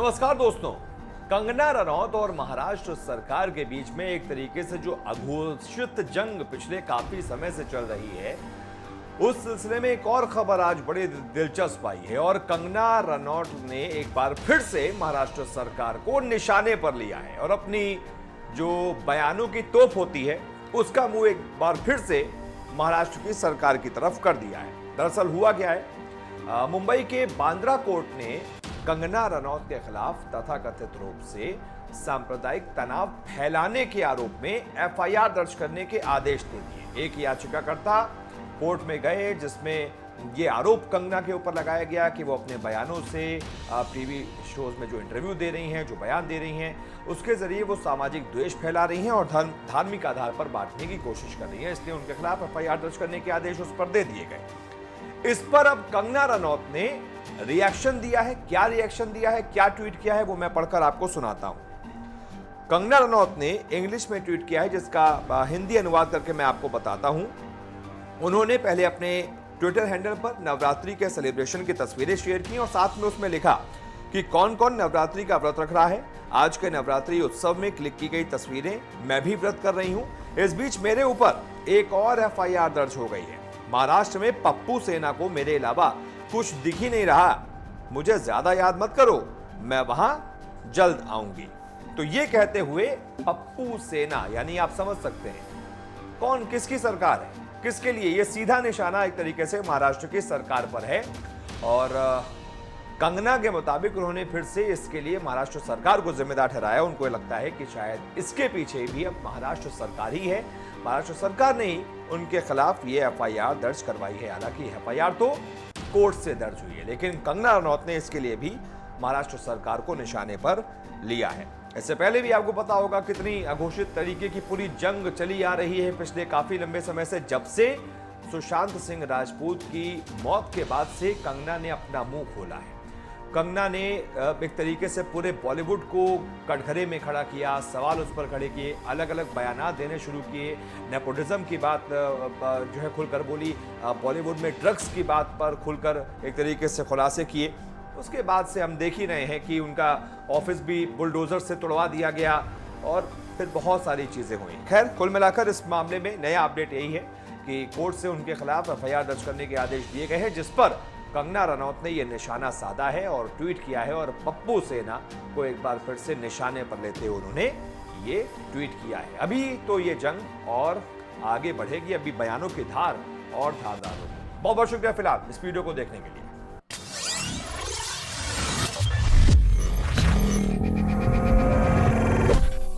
नमस्कार दोस्तों। कंगना रनौत और महाराष्ट्र सरकार के बीच में एक तरीके से जो अघोषित जंग पिछले काफी समय से चल रही है, उस सिलसिले में एक और खबर आज बड़ी दिलचस्प आई है और कंगना रनौत ने एक बार फिर से महाराष्ट्र सरकार को निशाने पर लिया है और अपनी जो बयानों की तोप होती है उसका मुंह एक बार फिर से महाराष्ट्र की सरकार की तरफ कर दिया है। दरअसल हुआ क्या है, मुंबई के बांद्रा कोर्ट ने कंगना रनौत के खिलाफ तथाकथित रूप से सांप्रदायिक तनाव फैलाने के आरोप में एफआईआर दर्ज करने के आदेश दे दिए। एक याचिकाकर्ता कोर्ट में गए जिसमें ये आरोप कंगना के ऊपर लगाया गया कि वो अपने बयानों से टीवी शोज में जो इंटरव्यू दे रही हैं, जो बयान दे रही हैं, उसके जरिए वो सामाजिक द्वेष फैला रही हैं और धार्मिक आधार पर बांटने की कोशिश कर रही हैं। इसलिए उनके खिलाफ एफआईआर दर्ज करने के आदेश उस पर दे दिए गए। इस पर अब कंगना रनौत ने रिएक्शन दिया है। क्या रिएक्शन दिया है, क्या ट्वीट किया है, वो मैं पढ़कर आपको सुनाता हूं। कंगना रनौत ने इंग्लिश में ट्वीट किया है जिसका हिंदी अनुवाद करके मैं आपको बताता हूं। उन्होंने पहले अपने ट्विटर हैंडल पर नवरात्रि के सेलिब्रेशन की तस्वीरें शेयर की और साथ में उसमें लिखा कि कौन कौन नवरात्रि का व्रत रख रहा है। आज के नवरात्रि उत्सव में क्लिक की गई तस्वीरें, मैं भी व्रत कर रही हूं। इस बीच मेरे ऊपर एक और एफआईआर दर्ज हो गई है। महाराष्ट्र में पप्पू सेना को मेरे अलावा कुछ दिख ही नहीं रहा। मुझे ज्यादा याद मत करो, मैं वहां जल्द आऊंगी। तो ये कहते हुए पप्पू सेना, यानी आप समझ सकते हैं कौन, किसकी सरकार है, किसके लिए। ये सीधा निशाना एक तरीके से महाराष्ट्र की सरकार पर है और कंगना के मुताबिक उन्होंने फिर से इसके लिए महाराष्ट्र सरकार को जिम्मेदार ठहराया। उनको लगता है कि शायद इसके पीछे भी अब महाराष्ट्र सरकार ही है। महाराष्ट्र सरकार ने ही उनके खिलाफ ये एफआईआर दर्ज करवाई है। हालांकि एफआईआर तो कोर्ट से दर्ज हुई है, लेकिन कंगना रनौत ने इसके लिए भी महाराष्ट्र सरकार को निशाने पर लिया है। इससे पहले भी आपको पता होगा कितनी अघोषित तरीके की पूरी जंग चली आ रही है पिछले काफी लंबे समय से। जब से सुशांत सिंह राजपूत की मौत के बाद से कंगना ने अपना मुंह खोला है। कंगना ने एक तरीके से पूरे बॉलीवुड को कटघरे में खड़ा किया, सवाल उस पर खड़े किए, अलग अलग बयानात देने शुरू किए। नेपोटिज्म की बात जो है खुलकर बोली, बॉलीवुड में ड्रग्स की बात पर खुलकर एक तरीके से खुलासे किए। उसके बाद से हम देख ही रहे हैं कि उनका ऑफिस भी बुलडोजर से तोड़वा दिया गया और फिर बहुत सारी चीजें हुई। खैर, कुल मिलाकर इस मामले में नया अपडेट यही है कि कोर्ट से उनके खिलाफ एफआईआर दर्ज करने के आदेश दिए गए हैं, जिस पर कंगना रनौत ने यह निशाना साधा है और ट्वीट किया है और पप्पू सेना को एक बार फिर से निशाने पर लेते हुए उन्होंने ये ट्वीट किया है। अभी तो ये जंग और आगे बढ़ेगी, अभी बयानों की धार और धारदार होगी। बहुत बहुत शुक्रिया फिलहाल इस वीडियो को देखने के लिए।